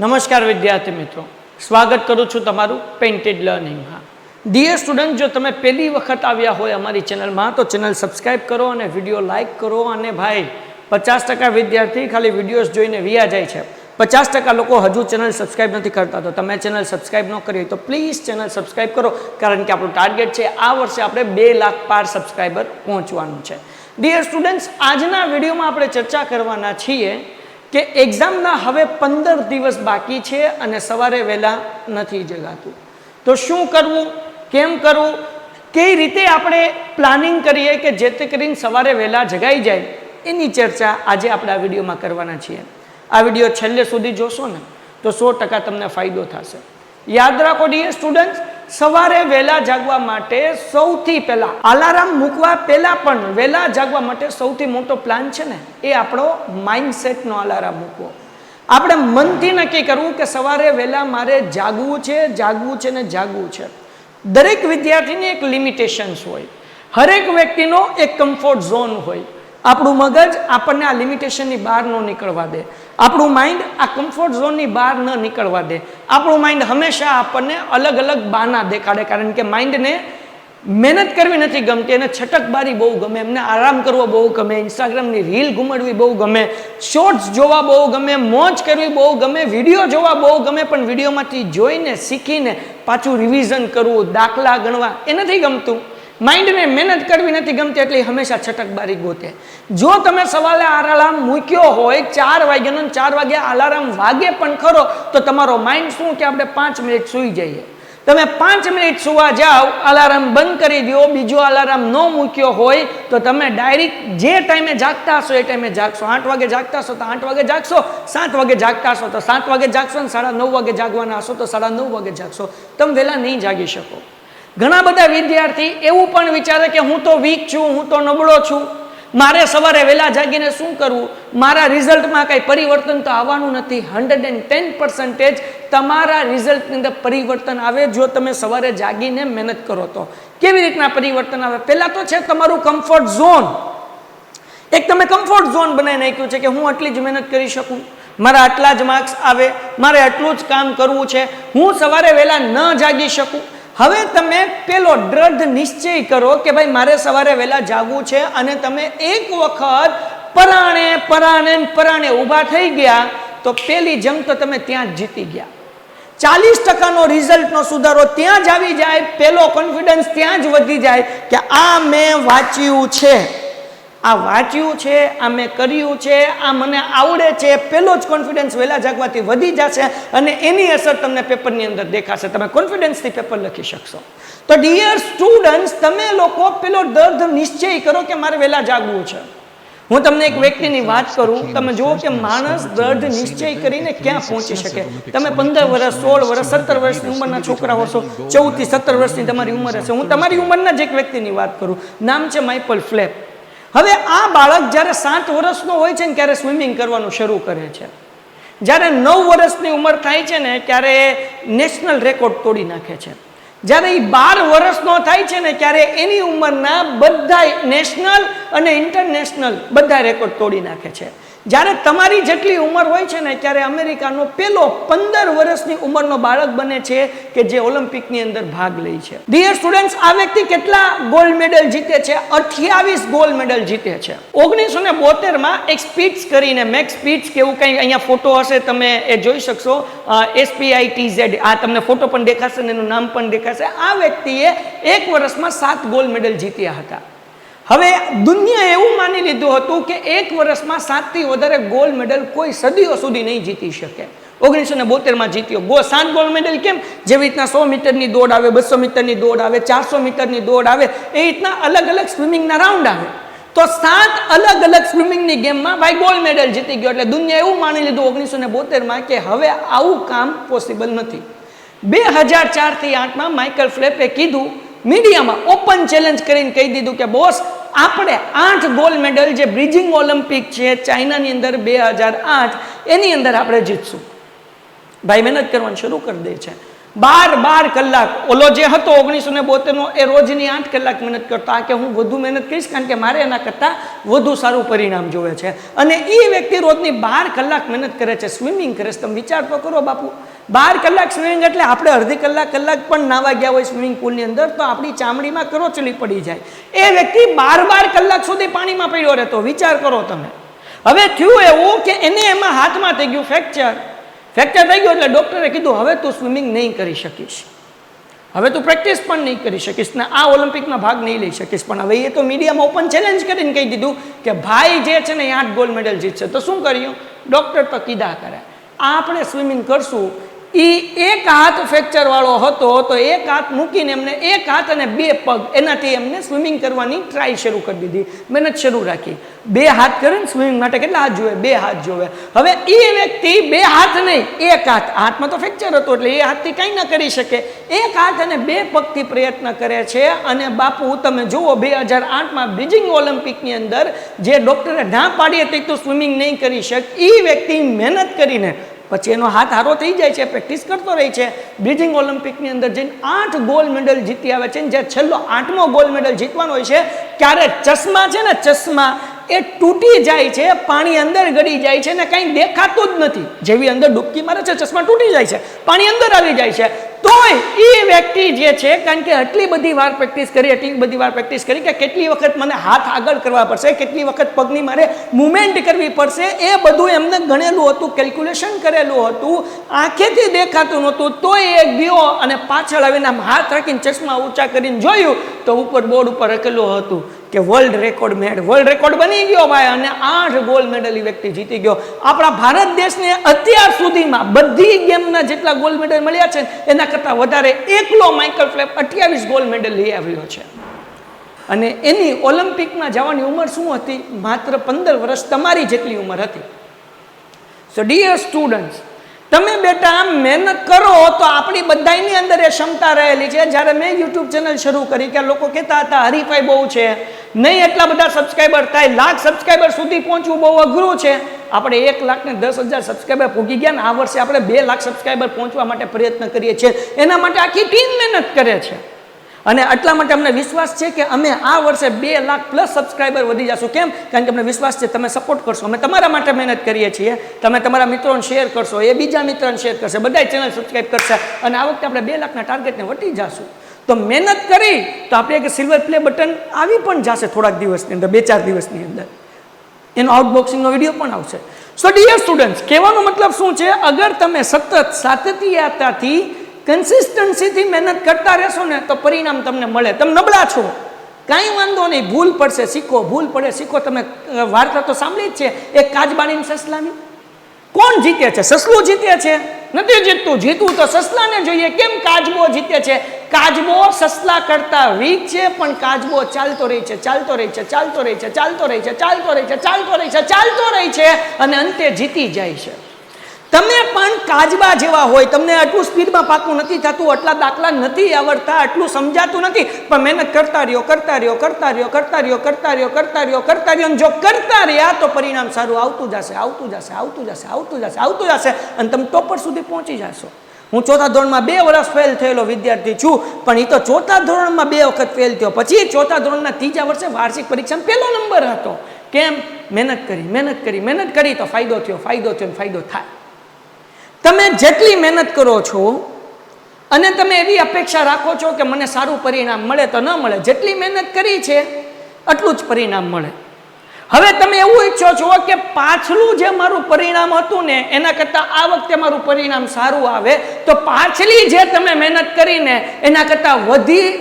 નમસ્કાર વિદ્યાર્થી મિત્રો, સ્વાગત કરું છું તમારું પેઇન્ટેડ લર્નિંગમાં. ડિયર સ્ટુડન્ટ, જો તમે પહેલી વખત આવ્યા હોય અમારી ચેનલમાં તો ચેનલ સબસ્ક્રાઈબ કરો અને વિડીયો લાઇક કરો. અને ભાઈ 50% વિદ્યાર્થી ખાલી વિડીયોઝ જોઈને વિયા જાય છે. 50% લોકો હજુ ચેનલ સબસ્ક્રાઈબ નથી કરતા. તો તમે ચેનલ સબસ્ક્રાઈબ ન કરી તો પ્લીઝ ચેનલ સબસ્ક્રાઈબ કરો, કારણ કે આપણું ટાર્ગેટ છે આ વર્ષે આપણે 2 લાખ પાર સબસ્ક્રાઈબર પહોંચવાનું છે. ડિયર સ્ટુડન્ટ્સ, આજના વિડીયોમાં આપણે ચર્ચા કરવાના છીએ કે એક્ઝામના હવે 15 દિવસ બાકી છે અને સવારે વહેલા નથી જગાતું. તો શું કરવું, કેમ કરવું, કઈ રીતે આપણે પ્લાનિંગ કરીએ કે જેથી કરીને સવારે વહેલા જગાઈ જાય, એની ચર્ચા આજે આપણે આ વિડીયોમાં કરવાના છીએ. આ વિડીયો છેલ્લે સુધી જોશો ને તો 100% તમને ફાયદો થશે. યાદ રાખો ડિયર સ્ટુડન્ટ્સ, સવારે વહેલા જાગવા માટે સૌથી પહેલા અલાર્મ મૂકવા પહેલા પણ વહેલા જાગવા માટે સૌથી મોટો પ્લાન છે ને એ આપણો માઇન્ડસેટનો અલાર્મ મૂકવો. આપણે મનથી નક્કી કરવું કે સવારે વહેલા મારે જાગવું છે ને જાગવું છે. દરેક વિદ્યાર્થીની એક લિમિટેશન્સ હોય, હરેક વ્યક્તિનો એક કમ્ફર્ટ ઝોન હોય. આપણું મગજ આપણને આ લિમિટેશનની બહાર ન નીકળવા દે, આપણું માઇન્ડ આ કમ્ફર્ટ ઝોનની બહાર ન નીકળવા દે. આપણું માઇન્ડ હંમેશા આપણને અલગ અલગ બહાના દેખાડે, કારણ કે માઇન્ડને મહેનત કરવી નથી ગમતી, એને છટકબારી બહુ ગમે, એમને આરામ કરવો બહુ ગમે, ઇન્સ્ટાગ્રામની રીલ ઘુમાડવી બહુ ગમે, શોર્ટ્સ જોવા બહુ ગમે, મોજ કરવી બહુ ગમે, વિડીયો જોવા બહુ ગમે. પણ વિડીયોમાંથી જોઈને શીખીને પાછું રિવિઝન કરવું, દાખલા ગણવા એ નથી ગમતું. માઇન્ડને મહેનત કરવી નથી ગમતી, એટલે હંમેશા છટકબારી ગોતે. જો તમે સવારે અલાર્મ મૂક્યો હોય 4 વાગ્યાનો, 4 વાગ્યા અલાર્મ વાગે પણ ખરો, તો તમારો માઇન્ડ શું કે આપણે 5 મિનિટ સૂઈ જઈએ. તમે 5 મિનિટ સુવા જાઓ, અલાર્મ બંધ કરી દો, બીજો અલાર્મ ન મૂક્યો હોય તો તમે ડાયરેક્ટ જે ટાઈમે જાગતા હશો એ ટાઈમે જાગશો. 8 વાગે જાગતા હશો તો 8 વાગે જાગશો, 7 વાગે જાગતા હશો તો 7 વાગે જાગશો, અને 9:30 વાગે જાગવાના હશો તો 9:30 વાગે જાગશો. તમે વહેલા નહીં જાગી શકો. ઘણા બધા વિદ્યાર્થી એવું પણ વિચારે કે હું તો વીક છું, હું તો નબળો છું, મારે સવારે વહેલા જાગીને શું કરવું, મારા રિઝલ્ટમાં કંઈ પરિવર્તન તો આવવાનું નથી. 110% તમારા રિઝલ્ટની અંદર પરિવર્તન આવે જો તમે સવારે જાગીને મહેનત કરો તો. કેવી રીતના પરિવર્તન આવે? પહેલાં તો છે તમારું કમ્ફર્ટ ઝોન. એક તમે કમ્ફર્ટ ઝોન બનાવી નાખ્યું છે કે હું આટલી જ મહેનત કરી શકું, મારા આટલા જ માર્ક્સ આવે, મારે આટલું જ કામ કરવું છે, હું સવારે વહેલા ન જાગી શકું. હવે તમે પેલો દ્રઢ નિશ્ચય કરો કે ભાઈ મારે સવારે વહેલા જાગવું છે, અને તમે એક વખત પરાણે ઊભા થઈ ગયા તો પેલી જંગ તો તમે ત્યાં જ જીતી ગયા. 40%નો રિઝલ્ટનો સુધારો ત્યાં જ આવી જાય, પેલો કોન્ફિડન્સ ત્યાં જ વધી જાય કે આ મેં વાંચ્યું છે, આ વાંચ્યું છે, આ મેં કર્યું છે, આ મને આવડે છે. પેલો જ કોન્ફિડન્સ વહેલા જાગવાથી વધી જશે અને એની અસર તમને પેપરની અંદર દેખાશે. તમે કોન્ફિડન્સથી પેપર લખી શકશો. તો ડિયર સ્ટુડન્ટ્સ, તમે લોકો પેલો દ્રઢ નિશ્ચય કરો કે મારે વહેલા જાગવું છે. હું તમને એક વ્યક્તિની વાત કરું, તમે જુઓ કે માણસ દ્રઢ નિશ્ચય કરીને ક્યાં પહોંચી શકે. તમે 15 વર્ષ, 16 વર્ષ, 17 વર્ષની ઉંમરના છોકરાઓ છો, 14 થી 17 વર્ષની તમારી ઉંમર હશે. હું તમારી ઉંમરના જ એક વ્યક્તિની વાત કરું, નામ છે માઇકલ ફેલ્પ્સ. હવે આ બાળક જ્યારે 7 વર્ષનો હોય છે ને ત્યારે સ્વિમિંગ કરવાનું શરૂ કરે છે. જ્યારે 9 વર્ષની ઉંમર થાય છે ને ત્યારે નેશનલ રેકોર્ડ તોડી નાખે છે. જ્યારે એ 12 વર્ષનો થાય છે ને ત્યારે એની ઉંમરના બધા નેશનલ અને ઇન્ટરનેશનલ બધા રેકોર્ડ તોડી નાખે છે. જ્યારે તમારી જેટલી ઉંમર હોય છે ને ત્યારે અમેરિકાનો પેલો 15 વર્ષની ઉંમરનો બાળક બને છે કે જે ઓલિમ્પિકની અંદર ભાગ લે છે. ડિયર સ્ટુડન્ટ્સ, આ વ્યક્તિ કેટલા ગોલ્ડ મેડલ જીતે છે? 28 ગોલ્ડ મેડલ જીતે છે. 1972માં એક સ્પીચ કરીને, મેક્સ સ્પીચ કે એવું કંઈ, અહીંયા ફોટો હશે તમે એ જોઈ શકશો, SPITZ, આ તમને ફોટો પણ દેખાશે ને એનું નામ પણ દેખાશે. આ વ્યક્તિએ 1 વર્ષમાં 7 ગોલ્ડ મેડલ જીત્યા હતા. હવે દુનિયા એવું માની લીધું હતું કે 1 વર્ષમાં 7થી વધારે ગોલ્ડ મેડલ કોઈ સદીઓ સુધી નહીં જીતી શકે. 1972માં જીત્યો 7 ગોલ્ડ મેડલ. કેમ? જેવી રીતના 100 મીટરની દોડ આવે, 200 મીટરની દોડ આવે, 400 મીટરની દોડ આવે, એ રીતના અલગ અલગ સ્વિમિંગના રાઉન્ડ આવે. તો 7 અલગ અલગ સ્વિમિંગની ગેમમાં ભાઈ ગોલ્ડ મેડલ જીતી ગયો. એટલે દુનિયા એવું માની લીધું 1972માં કે હવે આવું કામ પોસિબલ નથી. 2004થી 8માં માઇકલ ફેલ્પ્સે કીધું, મીડિયામાં ઓપન ચેલેન્જ કરીને કહી દીધું કે બોસ, આપણે 8 ગોલ્ડ મેડલ જે બ્રિજિંગ ઓલિમ્પિક છે ચાઇનાની અંદર 2008, એની અંદર આપણે જીતશું. ભાઈ મહેનત કરવાનું શરૂ કરી દે છે. 12 કલાક. ઓલો જે હતો 1972નો એ રોજની 8 કલાક મહેનત કરતો. આ કે હું વધુ મહેનત કરીશ કારણ કે મારે એના કરતાં વધુ સારું પરિણામ જોવે છે. અને એ વ્યક્તિ રોજની 12 કલાક મહેનત કરે છે, સ્વિમિંગ કરે છે. તમે વિચાર તો કરો બાપુ, 12 કલાક સ્વિમિંગ એટલે આપણે અડધી કલાક પણ નાવા ગયા હોય સ્વિમિંગ પુલની અંદર તો આપણી ચામડીમાં કરોચલી પડી જાય. એ વ્યક્તિ 12 કલાક સુધી પાણીમાં પડ્યો રહેતો. વિચાર કરો તમે. હવે થયું એવું કે એને એમાં હાથમાં થઈ ગયું ફ્રેક્ચર થઈ ગયું એટલે ડૉક્ટરે કીધું હવે તું સ્વિમિંગ નહીં કરી શકીશ, હવે તું પ્રેક્ટિસ પણ નહીં કરી શકીશ ને આ ઓલિમ્પિકમાં ભાગ નહીં લઈ શકીશ. પણ હવે એ તો મીડિયામાં ઓપન ચેલેન્જ કરીને કહી દીધું કે ભાઈ જે છે ને 8 ગોલ્ડ મેડલ જીતશે. તો શું કર્યું? ડૉક્ટર તો કીધા કરે આપણે સ્વિમિંગ કરશું. એ એક હાથ ફ્રેક્ચર વાળો હતો તો એક હાથ મૂકીને એમને એક હાથ અને 2 પગ એનાથી એમને સ્વિમિંગ કરવાની ટ્રાય શરૂ કરી દીધી, મહેનત શરૂ રાખી. 2 હાથ કરીને સ્વિમિંગ માટે કેટલા હાથ જોવે? 2 હાથ જોવે. હવે એ વ્યક્તિ 2 હાથ નહીં, 1 હાથમાં તો ફ્રેક્ચર હતો એટલે એ હાથથી કંઈ ન કરી શકે. 1 હાથ અને 2 પગથી પ્રયત્ન કરે છે. અને બાપુ તમે જુઓ 2008માં બીજિંગ ઓલિમ્પિકની અંદર જે ડૉક્ટરે ના પાડી હતી તું સ્વિમિંગ નહીં કરી શક, એ વ્યક્તિ મહેનત કરીને પછી એનો હાથ હારો થઈ જાય છે, પ્રેક્ટિસ કરતો રહે છે. બીજિંગ ઓલિમ્પિકની અંદર જઈને 8 ગોલ્ડ મેડલ જીતી આવે છે. જે છેલ્લો 8મો ગોલ્ડ મેડલ જીતવાનો હોય છે ત્યારે ચશ્મા છે ને, ચશ્મા એ તૂટી જાય છે, પાણી અંદર ગળી જાય છે ને કંઈ દેખાતું જ નથી. જેવી અંદર ડૂબકી મારે છે ચશ્મા તૂટી જાય છે, પાણી અંદર આવી જાય છે. તોય એ વ્યક્તિ જે છે કારણ કે એટલી બધી વાર પ્રેક્ટિસ કરી કે કેટલી વખત મને હાથ આગળ કરવા પડશે, કેટલી વખત પગની મારે મુવમેન્ટ કરવી પડશે, એ બધું એમને ગણેલું હતું, કેલ્ક્યુલેશન કરેલું હતું. આંખેથી દેખાતું નહોતું તોય એ ગયો અને પાછળ આવીને હાથ રાખીને ચશ્મા ઊંચા કરીને જોયું તો ઉપર બોર્ડ ઉપર લખેલું હતું કે વર્લ્ડ રેકોર્ડ બની ગયો ભાઈ. અને 8 ગોલ્ડ મેડલ એ વ્યક્તિ જીતી ગયો. આપણા ભારત દેશને અત્યાર સુધીમાં બધી ગેમના જેટલા ગોલ્ડ મેડલ મળ્યા છે એના કરતાં વધારે એકલો માઇકલ ફેલ્પ્સ 28 ગોલ્ડ મેડલ લઈ આવ્યો છે. અને એની ઓલિમ્પિકમાં જવાની ઉંમર શું હતી? માત્ર 15 વર્ષ, તમારી જેટલી ઉંમર હતી. સો ડિયર સ્ટુડન્ટ્સ, તમે બેટા મહેનત કરો તો આપણી બધાની અંદર એ ક્ષમતા રહેલી છે. જ્યારે મેં યુટ્યુબ ચેનલ શરૂ કરી કે લોકો કહેતા હતા હરીફાઈ બહુ છે, નહીં એટલા બધા સબસ્ક્રાઈબર થાય, 1 લાખ સબસ્ક્રાઈબર સુધી પહોંચવું બહુ અઘરું છે. આપણે 1,10,000 સબસ્ક્રાઈબર પૂગી ગયા ને આ વર્ષે આપણે 2 લાખ સબસ્ક્રાઈબર પહોંચવા માટે પ્રયત્ન કરીએ છીએ. એના માટે આખી ટીમ મહેનત કરે છે. અને એટલા માટે અમને વિશ્વાસ છે કે અમે આ વર્ષે 2 લાખ પ્લસ સબસ્ક્રાઈબર વધી જશું. કેમ? કારણ કે અમને વિશ્વાસ છે તમે સપોર્ટ કરશો, અમે તમારા માટે મહેનત કરીએ છીએ. તમે તમારા મિત્રોને શેર કરશો, એ બીજા મિત્રોને શેર કરશે, બધા ચેનલ સબસ્ક્રાઈબ કરશે અને આ વખતે આપણે 2 લાખના ટાર્ગેટને વટી જશું. તો મહેનત કરી તો આપણે એક સિલ્વર પ્લે બટન આવી પણ જશે થોડાક દિવસની અંદર, 2-4 દિવસની અંદર એનો આઉટબોક્સિંગનો વિડીયો પણ આવશે. સો ડિયર સ્ટુડન્ટ્સ, કહેવાનો મતલબ શું છે? અગર તમે સતત સાતત્યતાથી કન્સિસ્ટન્સીથી મહેનત કરતા રહેશો ને તો પરિણામ તમને મળે. તમે નબળા છો કાંઈ વાંધો નહીં, ભૂલ પડશે શીખો, ભૂલ પડે શીખો. તમે વાર્તા તો સાંભળી જ છે એક કાચબાની સસલાની. કોણ જીતે છે? સસલું જીતે છે? નથી જીતતું. જીતવું તો સસલાને જોઈએ. કેમ? કાચબો જીતે છે. કાચબો સસલા કરતા વીક છે પણ કાચબો ચાલતો રહે છે અને અંતે જીતી જાય છે. તમે પણ કાચબા જેવા હોય, તમને આટલું સ્પીડમાં પાકું નથી થતું, આટલા દાખલા નથી આવડતા, આટલું સમજાતું નથી, પણ મહેનત કરતા રહ્યો. જો કરતા રહ્યા તો પરિણામ સારું આવતું જશે અને તમે ટોપર સુધી પહોંચી જશો. હું 4થા ધોરણમાં 2 વર્ષ ફેલ થયેલો વિદ્યાર્થી છું, પણ એ તો 4થા ધોરણમાં 2 વખત ફેલ થયો. પછી 4થા ધોરણના 3જા વર્ષે વાર્ષિક પરીક્ષામાં 1લો નંબર હતો. કેમ? મહેનત કરી તો ફાયદો થયો થાય. તમે જેટલી મહેનત કરો છો અને તમે એવી અપેક્ષા રાખો છો કે મને સારું પરિણામ મળે તો ન મળે. જેટલી મહેનત કરી છે એટલું જ પરિણામ મળે. હવે તમે એવું ઈચ્છો છો કે પાછલું જે મારું પરિણામ હતું ને એના કરતાં આ વખતે મારું પરિણામ સારું આવે, તો પાછલી જે તમે મહેનત કરીને એના કરતાં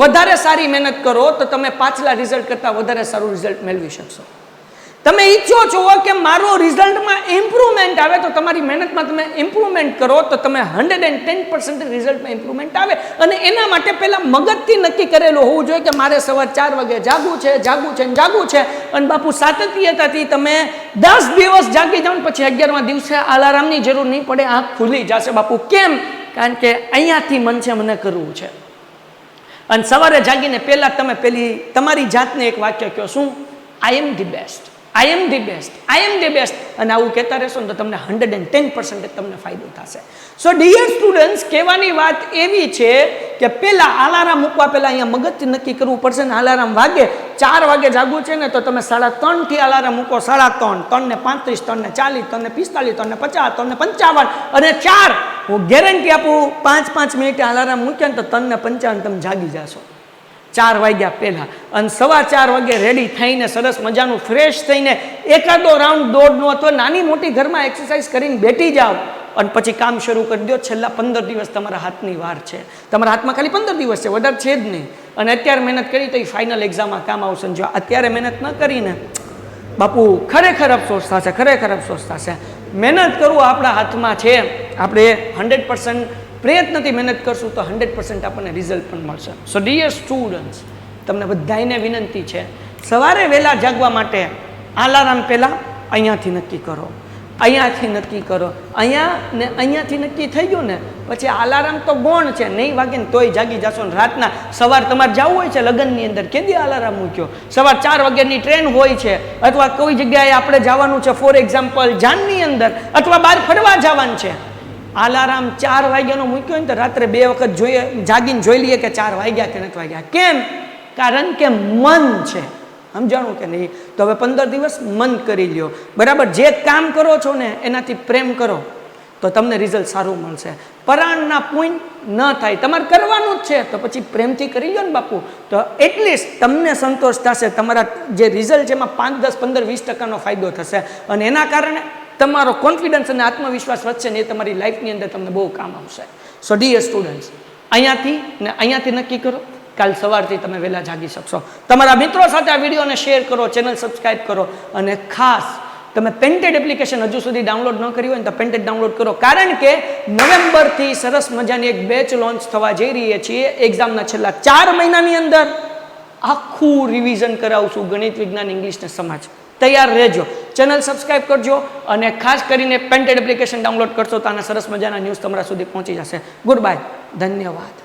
વધારે સારી મહેનત કરો તો તમે પાછલા રિઝલ્ટ કરતાં વધારે સારું રિઝલ્ટ મેળવી શકશો. તમે ઈચ્છો છો કે મારો રિઝલ્ટમાં ઇમ્પ્રુવમેન્ટ આવે તો તમારી મહેનતમાં તમે ઇમ્પ્રુવમેન્ટ કરો તો તમે 110% રિઝલ્ટમાં ઇમ્પ્રુવમેન્ટ આવે. અને એના માટે પહેલાં મગજથી નક્કી કરેલું હોવું જોઈએ કે મારે સવાર 4 વાગે જાગવું છે. અને બાપુ સાતત્યતાથી તમે 10 દિવસ જાગી જાઓ પછી 11મા દિવસે અલાર્મની જરૂર નહીં પડે, આંખ ખુલી જશે બાપુ. કેમ? કારણ કે અહીંયાથી મન છે મને કરવું છે. અને સવારે જાગીને પહેલાં તમે તમારી જાતને એક વાક્ય કહો, શું? I am the best. I am the best, I am the best, અને આવું કહેતા રહેશો ને તો તમને 110% તમને ફાયદો થશે. સો ડિયર સ્ટુડન્ટ્સ, કહેવાની વાત એવી છે કે પહેલાં અલાર્મ મૂકવા પહેલાં અહીંયા મગજથી નક્કી કરવું પડશે ને અલાર્મ વાગે 4 વાગે જાગવું છે ને તો તમે 3:30 થી અલાર્મ મૂકો, 3:30, 3:35, 3:40, 3:45, 3:50, 3:55 અને 4. હું ગેરંટી આપું 5 મિનિટે અલાર્મ મૂક્યા ને તો 3:55 તમે જાગી જશો 4 વાગ્યા પહેલાં. અને 4:15 વાગે રેડી થઈને સરસ મજાનું ફ્રેશ થઈને એકાદો રાઉન્ડ દોડનો અથવા નાની મોટી ઘરમાં એક્સરસાઇઝ કરીને બેઠી જાઓ અને પછી કામ શરૂ કરી દો. છેલ્લા 15 દિવસ તમારા હાથની વાર છે. તમારા હાથમાં ખાલી 15 દિવસ છે, વધારે છે જ નહીં. અને અત્યારે મહેનત કરી તો એ ફાઇનલ એક્ઝામમાં કામ આવશે. જો અત્યારે મહેનત ન કરીને બાપુ ખરેખર અફસોસ થશે, ખરેખર અફસોસ થશે. મહેનત કરવું આપણા હાથમાં છે. આપણે 100% પ્રયત્નથી મહેનત કરશું તો 100% આપણને રિઝલ્ટ પણ મળશે. સો ડિયર સ્ટુડન્ટ્સ, તમને બધાને વિનંતી છે, સવારે વહેલા જાગવા માટે અલાર્મ પહેલાં અહીંયાથી નક્કી કરો, અહીંયાથી નક્કી કરો. અહીંયાથી નક્કી થઈ ગયું ને પછી અલાર્મ તો ગૌણ છે, નહીં વાગે ને તોય જાગી જશો. ને રાતના સવાર તમારે જવું હોય છે લગ્નની અંદર, કેદી અલાર્મ મૂક્યો? સવાર 4 વાગ્યાની ટ્રેન હોય છે, અથવા કોઈ જગ્યાએ આપણે જવાનું છે, ફોર એક્ઝામ્પલ જાનની અંદર, અથવા બહાર ફરવા જવાનું છે. અલાર્મ 4 વાગ્યાનો મૂક્યો ને તો રાત્રે 2 વખત જોઈએ, જાગીને જોઈ લઈએ કે 4 વાગ્યા કે નથી વાગ્યા. કેમ? કારણ કે મન છે. સમજાણું કે નહીં? તો હવે 15 દિવસ મન કરી લ્યો, બરાબર? જે કામ કરો છો ને એનાથી પ્રેમ કરો તો તમને રિઝલ્ટ સારું મળશે. પરાણના પૂન ન થાય, તમારે કરવાનું જ છે તો પછી પ્રેમથી કરી લો ને બાપુ, તો એટલીસ્ટ તમને સંતોષ થશે. તમારા જે રિઝલ્ટ છે એમાં 5, 10, 15, 20% ફાયદો થશે અને એના કારણે તમારો કોન્ફિડન્સ અને આત્મવિશ્વાસ વધશે ને એ તમારી લાઈફની અંદર તમને બહુ કામ આવશે. સો ડિયર સ્ટુડન્ટ્સ, અહીંયાથી નક્કી કરો. કાલ સવારથી તમે વહેલા જાગી શકશો. તમારા મિત્રો સાથે આ વિડીયોને શેર કરો, ચેનલ સબસ્ક્રાઈબ કરો અને ખાસ તમે પેન્ટેડ એપ્લિકેશન હજુ સુધી ડાઉનલોડ ન કરી હોય ને તો પેન્ટેડ ડાઉનલોડ કરો. કારણ કે નવેમ્બરથી સરસ મજાની એક બેચ લોન્ચ થવા જઈ રહી છીએ. એક્ઝામના છેલ્લા 4 મહિનાની અંદર આખું રિવિઝન કરાવશું, ગણિત, વિજ્ઞાન, ઇંગ્લિશ ને સમાજ. તૈયાર રહેજો, ચેનલ સબસ્ક્રાઈબ કરજો અને ખાસ કરીને પેન્ટેડ એપ્લિકેશન ડાઉનલોડ કરશો તો આના સરસ મજાના ન્યૂઝ તમારા સુધી પહોંચી જશે. ગુડ બાય, ધન્યવાદ.